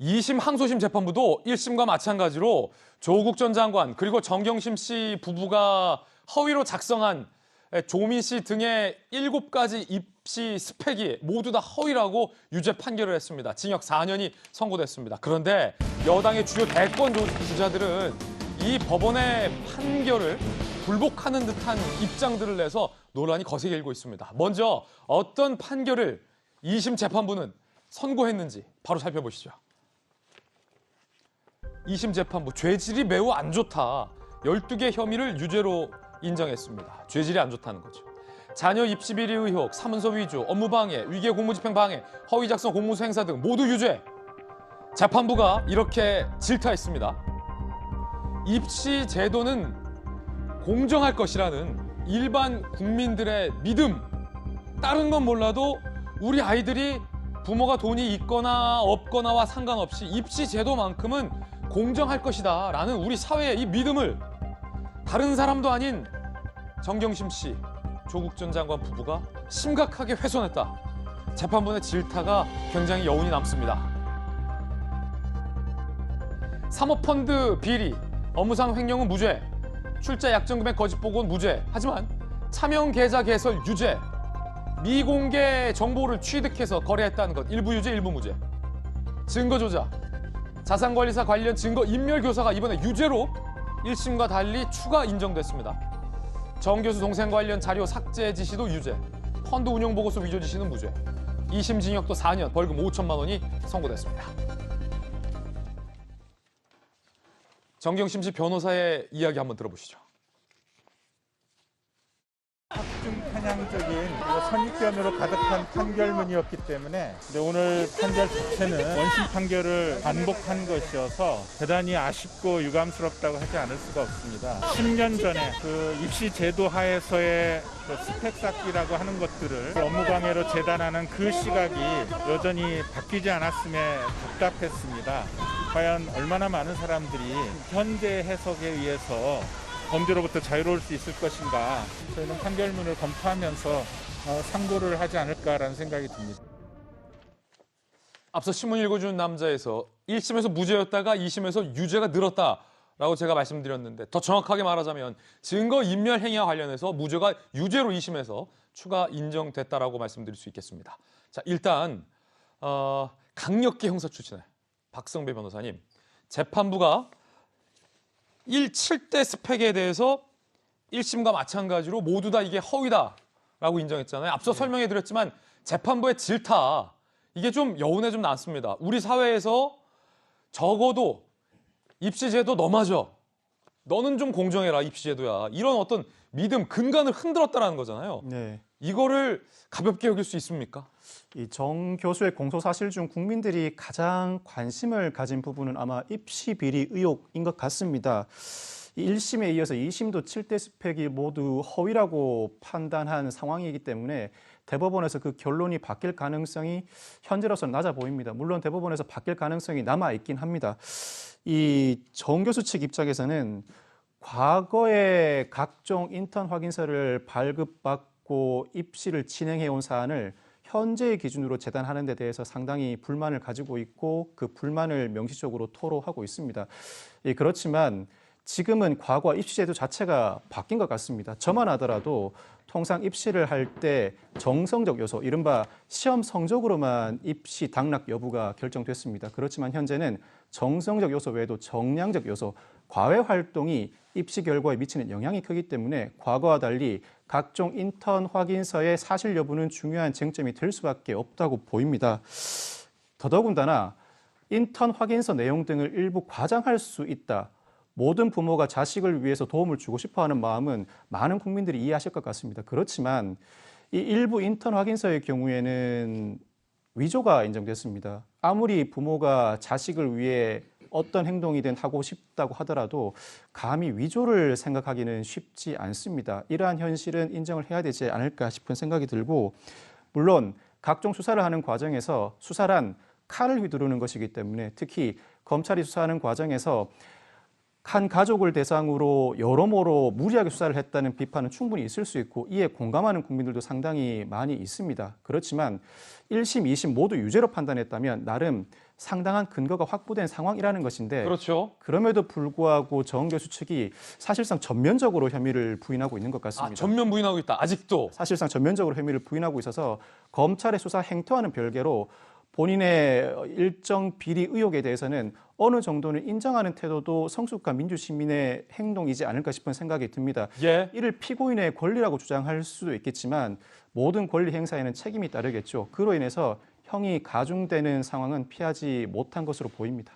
2심 항소심 재판부도 1심과 마찬가지로 조국 전 장관 그리고 정경심 씨 부부가 허위로 작성한 조민 씨 등의 7가지 입시 스펙이 모두 다 허위라고 유죄 판결을 했습니다. 징역 4년이 선고됐습니다. 그런데 여당의 주요 대권 주자들은 이 법원의 판결을 불복하는 듯한 입장들을 내서 논란이 거세게 일고 있습니다. 먼저 어떤 판결을 2심 재판부는 선고했는지 바로 살펴보시죠. 2심 재판부 죄질이 매우 안 좋다. 12개 혐의를 유죄로 인정했습니다. 죄질이 안 좋다는 거죠. 자녀 입시 비리 의혹, 사문서 위조, 업무방해, 위계 공무집행 방해, 허위 작성 공문서 행사 등 모두 유죄. 재판부가 이렇게 질타했습니다. 입시 제도는 공정할 것이라는 일반 국민들의 믿음. 다른 건 몰라도 우리 아이들이 부모가 돈이 있거나 없거나와 상관없이 입시 제도만큼은 공정할 것이다 라는 우리 사회의 이 믿음을 다른 사람도 아닌 정경심 씨, 조국 전 장관 부부가 심각하게 훼손했다. 재판부의 질타가 굉장히 여운이 남습니다. 사모펀드 비리, 업무상 횡령은 무죄, 출자 약정금액 거짓 보고는 무죄. 하지만 차명 계좌 개설 유죄, 미공개 정보를 취득해서 거래했다는 것 일부 유죄, 일부 무죄. 증거 조작, 자산관리사 관련 증거 인멸교사가 이번에 유죄로 1심과 달리 추가 인정됐습니다. 정 교수 동생 관련 자료 삭제 지시도 유죄, 펀드 운용 보고서 위조 지시는 무죄. 2심 징역도 4년, 벌금 5천만 원이 선고됐습니다. 정경심 씨 변호사의 이야기 한번 들어보시죠. 학중 편향적인 그리고 선입견으로 가득한 판결문이었기 때문에 오늘 판결 자체는 원심 판결을 반복한 것이어서 대단히 아쉽고 유감스럽다고 하지 않을 수가 없습니다. 10년 전에 그 입시 제도 하에서의 그 스펙 쌓기라고 하는 것들을 업무 방해로 재단하는 그 시각이 여전히 바뀌지 않았음에 답답했습니다. 과연 얼마나 많은 사람들이 현재 해석에 의해서 범죄로부터 자유로울 수 있을 것인가. 저희는 판결문을 검토하면서 상고를 하지 않을까라는 생각이 듭니다. 앞서 신문 읽어주는 남자에서 1심에서 무죄였다가 2심에서 유죄가 늘었다라고 제가 말씀드렸는데 더 정확하게 말하자면 증거 인멸 행위와 관련해서 무죄가 유죄로 2심에서 추가 인정됐다라고 말씀드릴 수 있겠습니다. 자, 일단 강력계 형사 출신의 박성배 변호사님, 재판부가 7대 스펙에 대해서 1심과 마찬가지로 모두 다 이게 허위다라고 인정했잖아요. 앞서 설명해드렸지만 재판부의 질타, 이게 좀 여운에 좀 남습니다. 우리 사회에서 적어도 입시제도 너 맞아, 너는 좀 공정해라 입시제도야, 이런 어떤 믿음, 근간을 흔들었다는 거잖아요. 네. 이거를 가볍게 여길 수 있습니까? 이 정 교수의 공소 사실 중 국민들이 가장 관심을 가진 부분은 아마 입시 비리 의혹인 것 같습니다. 1심에 이어서 2심도 7대 스펙이 모두 허위라고 판단한 상황이기 때문에 대법원에서 그 결론이 바뀔 가능성이 현재로서는 낮아 보입니다. 물론 대법원에서 바뀔 가능성이 남아 있긴 합니다. 이 정 교수 측 입장에서는 과거에 각종 인턴 확인서를 발급받고 입시를 진행해온 사안을 현재의 기준으로 재단하는 데 대해서 상당히 불만을 가지고 있고 그 불만을 명시적으로 토로하고 있습니다. 그렇지만 지금은 과거와 입시제도 자체가 바뀐 것 같습니다. 저만 하더라도 통상 입시를 할 때 정성적 요소, 이른바 시험 성적으로만 입시 당락 여부가 결정됐습니다. 그렇지만 현재는 정성적 요소 외에도 정량적 요소, 과외 활동이 입시 결과에 미치는 영향이 크기 때문에 과거와 달리 각종 인턴 확인서의 사실 여부는 중요한 쟁점이 될 수밖에 없다고 보입니다. 더더군다나 인턴 확인서 내용 등을 일부 과장할 수 있다. 모든 부모가 자식을 위해서 도움을 주고 싶어하는 마음은 많은 국민들이 이해하실 것 같습니다. 그렇지만 이 일부 인턴 확인서의 경우에는 위조가 인정됐습니다. 아무리 부모가 자식을 위해 어떤 행동이든 하고 싶다고 하더라도 감히 위조를 생각하기는 쉽지 않습니다. 이러한 현실은 인정을 해야 되지 않을까 싶은 생각이 들고, 물론 각종 수사를 하는 과정에서 수사란 칼을 휘두르는 것이기 때문에 특히 검찰이 수사하는 과정에서 한 가족을 대상으로 여러모로 무리하게 수사를 했다는 비판은 충분히 있을 수 있고 이에 공감하는 국민들도 상당히 많이 있습니다. 그렇지만 1심, 2심 모두 유죄로 판단했다면 나름 상당한 근거가 확보된 상황이라는 것인데 그렇죠. 그럼에도 불구하고 정 교수 측이 사실상 전면적으로 혐의를 부인하고 있는 것 같습니다. 전면 부인하고 있다. 아직도. 사실상 전면적으로 혐의를 부인하고 있어서 검찰의 수사 행태와는 별개로 본인의 일정 비리 의혹에 대해서는 어느 정도는 인정하는 태도도 성숙한 민주시민의 행동이지 않을까 싶은 생각이 듭니다. 예. 이를 피고인의 권리라고 주장할 수도 있겠지만 모든 권리 행사에는 책임이 따르겠죠. 그로 인해서 형이 가중되는 상황은 피하지 못한 것으로 보입니다.